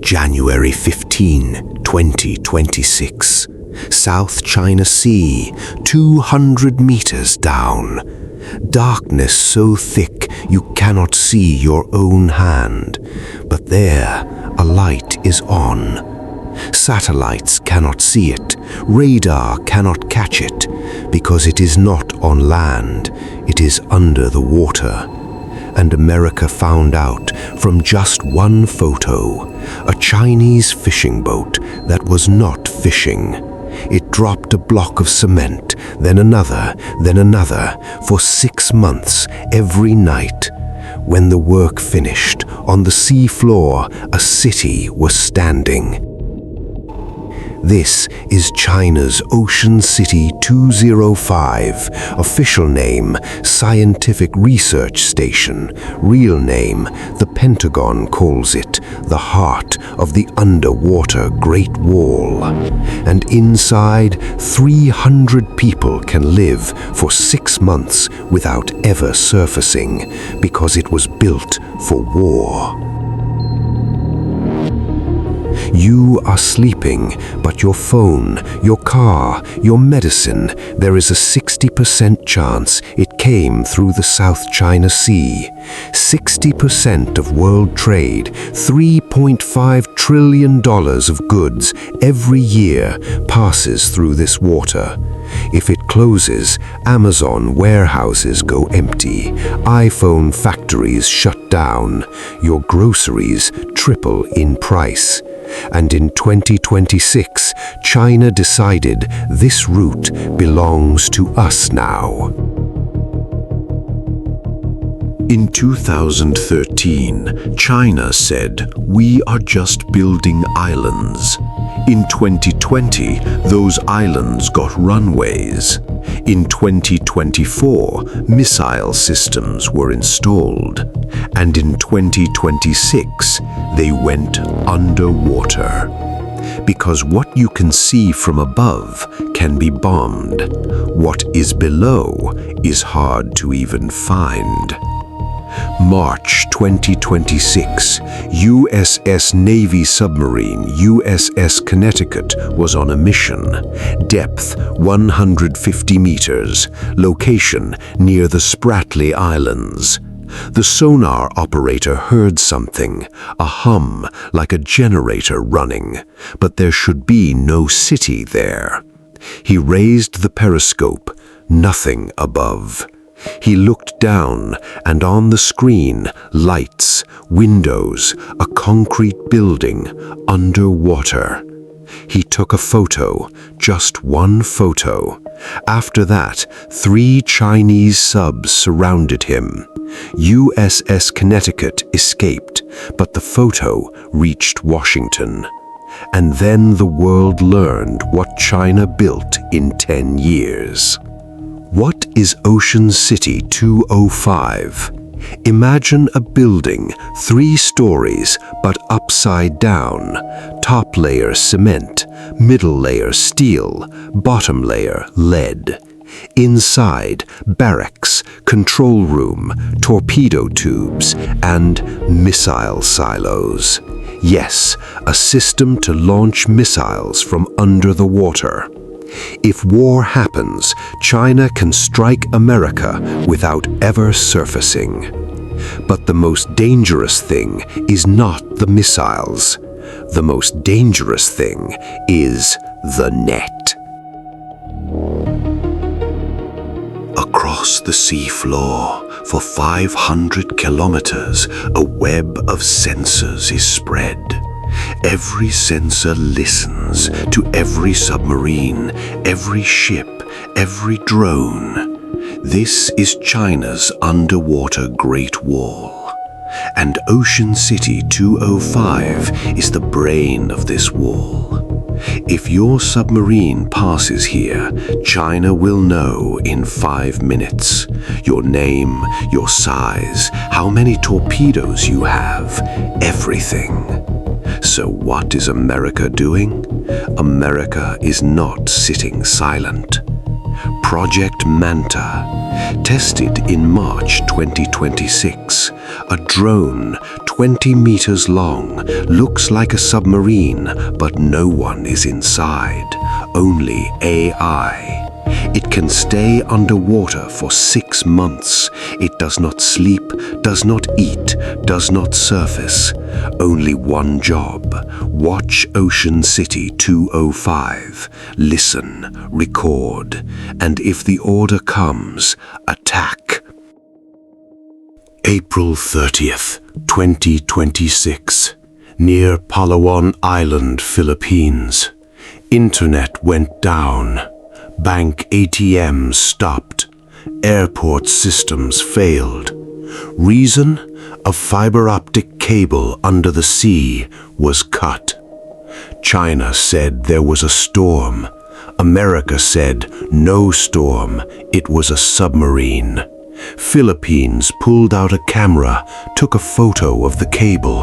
January 15, 2026. South China Sea, 200 meters down. Darkness so thick you cannot see your own hand. But there, a light is on. Satellites cannot see it, radar cannot catch it, because it is not on land, it is under the water. And America found out from just one photo, a Chinese fishing boat that was not fishing. It dropped a block of cement, then another, for 6 months, every night. When the work finished, on the sea floor, a city was standing. This is China's Ocean City 205, official name, Scientific Research Station, real name, the Pentagon calls it, the heart of the underwater Great Wall. And inside, 300 people can live for 6 months without ever surfacing, because it was built for war. You are sleeping, but your phone, your car, your medicine, there is a 60% chance it came through the South China Sea. 60% of world trade, $3.5 trillion of goods every year passes through this water. If it closes, Amazon warehouses go empty, iPhone factories shut down, your groceries triple in price. And in 2026, China decided this route belongs to us now. In 2013, China said, "We are just building islands." In 2020, those islands got runways. In 2024, missile systems were installed. And in 2026, they went underwater. Because what you can see from above can be bombed. What is below is hard to even find. March 2026, USS Navy submarine USS Connecticut was on a mission. Depth 150 meters, location near the Spratly Islands. The sonar operator heard something, a hum like a generator running, but there should be no city there. He raised the periscope, nothing above. He looked down, and on the screen, lights, windows, a concrete building, underwater. He took a photo, just one photo. After that, 3 Chinese subs surrounded him. USS Connecticut escaped, but the photo reached Washington. And then the world learned what China built in 10 years. What is Ocean City 205? Imagine a building, 3 stories, but upside down. Top layer cement, middle layer steel, bottom layer lead. Inside, barracks, control room, torpedo tubes, and missile silos. Yes, a system to launch missiles from under the water. If war happens, China can strike America without ever surfacing. But the most dangerous thing is not the missiles. The most dangerous thing is the net. Across the seafloor, for 500 kilometers, a web of sensors is spread. Every sensor listens to every submarine, every ship, every drone. This is China's underwater Great Wall. And Ocean City 205 is the brain of this wall. If your submarine passes here, China will know in 5 minutes. Your name, your size, how many torpedoes you have, everything. So what is America doing? America is not sitting silent. Project Manta, tested in March 2026, A drone, 20 meters long, looks like a submarine, but no one is inside, only AI. It can stay underwater for 6 months. It does not sleep, does not eat, does not surface. Only one job: watch Ocean City 205, listen, record, and if the order comes, attack. April 30th, 2026. Near Palawan Island, Philippines. Internet went down. Bank ATMs stopped. Airport systems failed. Reason? A fiber optic cable under the sea was cut. China said there was a storm. America said no storm, it was a submarine. Philippines pulled out a camera, took a photo of the cable.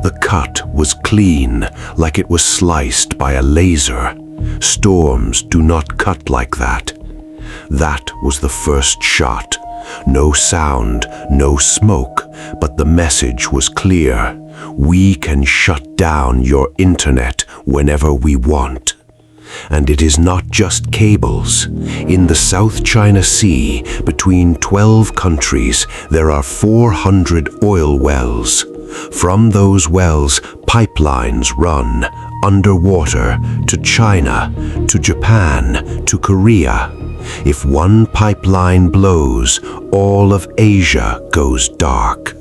The cut was clean, like it was sliced by a laser. Storms do not cut like that. That was the first shot. No sound, no smoke, but the message was clear. We can shut down your internet whenever we want. And it is not just cables. In the South China Sea, between 12 countries, there are 400 oil wells. From those wells, pipelines run underwater to China, to Japan, to Korea. If one pipeline blows, all of Asia goes dark.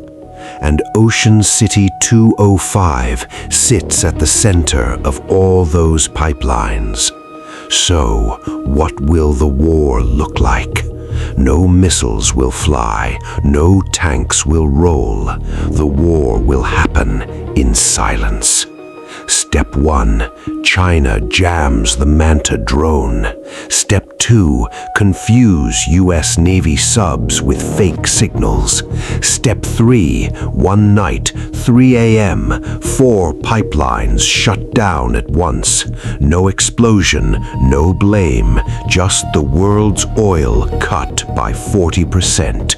And Ocean City 205 sits at the center of all those pipelines. So, what will the war look like? No missiles will fly, no tanks will roll. The war will happen in silence. Step 1, China jams the Manta drone. Step 2, confuse US Navy subs with fake signals. Step 3, one night, 3 a.m., 4 pipelines shut down at once. No explosion, no blame, just the world's oil cut by 40%.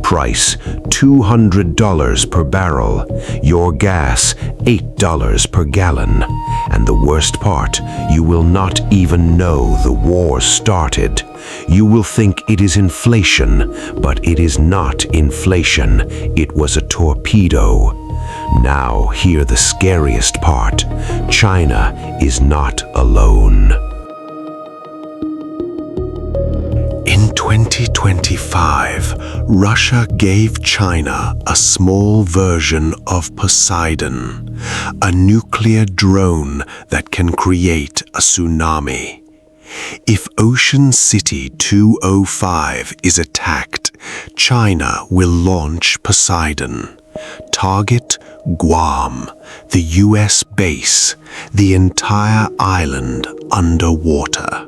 Price $200 per barrel. Your gas $8 per gallon. And the worst part, you will not even know the war started. You will think it is inflation, but it is not inflation. It was a torpedo. Now hear the scariest part. China is not alone. In 2025, Russia gave China a small version of Poseidon, a nuclear drone that can create a tsunami. If Ocean City 205 is attacked, China will launch Poseidon. Target Guam, the US base, the entire island underwater.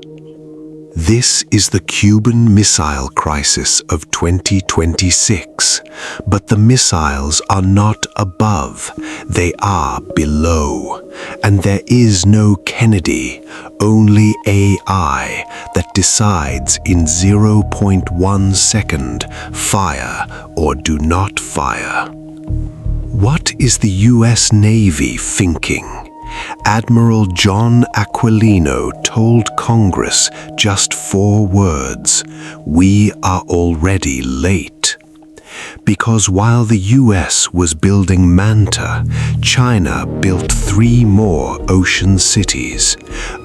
This is the Cuban Missile Crisis of 2026, but the missiles are not above, they are below. And there is no Kennedy, only AI that decides in 0.1 second, fire or do not fire. What is the US Navy thinking? Admiral John Aquilino told Congress just 4 words: "We are already late." Because while the US was building Manta, China built 3 more ocean cities: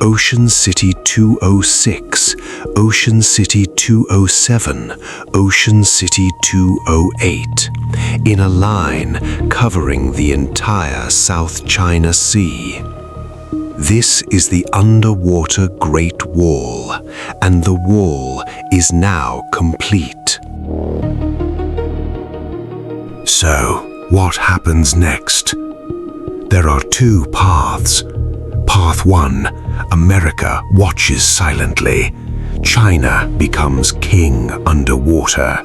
Ocean City 206, Ocean City 207, Ocean City 208, in a line covering the entire South China Sea. This is the underwater Great Wall, and the wall is now complete. So, what happens next? There are 2 paths. Path 1, America watches silently. China becomes king underwater.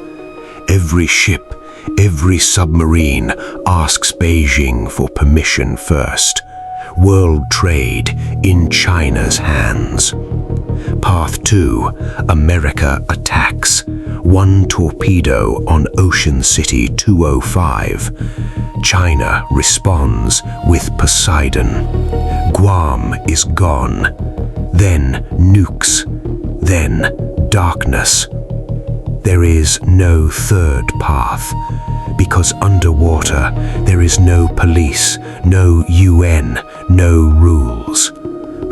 Every ship, every submarine asks Beijing for permission first. World trade in China's hands. Path 2, America attacks. one torpedo on Ocean City 205. China responds with Poseidon. Guam is gone. Then nukes. Then darkness. There is no third path, because underwater there is no police, no UN, no rules.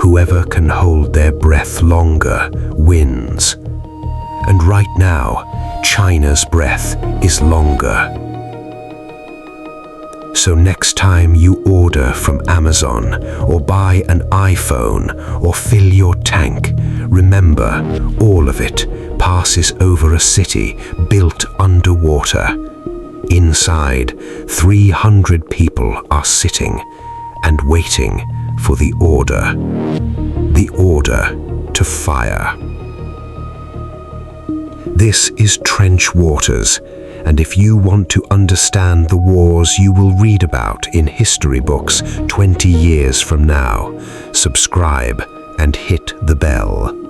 Whoever can hold their breath longer wins. And right now, China's breath is longer. So next time you order from Amazon, or buy an iPhone, or fill your tank, remember, all of it passes over a city built underwater. Inside, 300 people are sitting and waiting for the order to fire. This is Trench Waters, and if you want to understand the wars you will read about in history books 20 years from now, subscribe and hit the bell.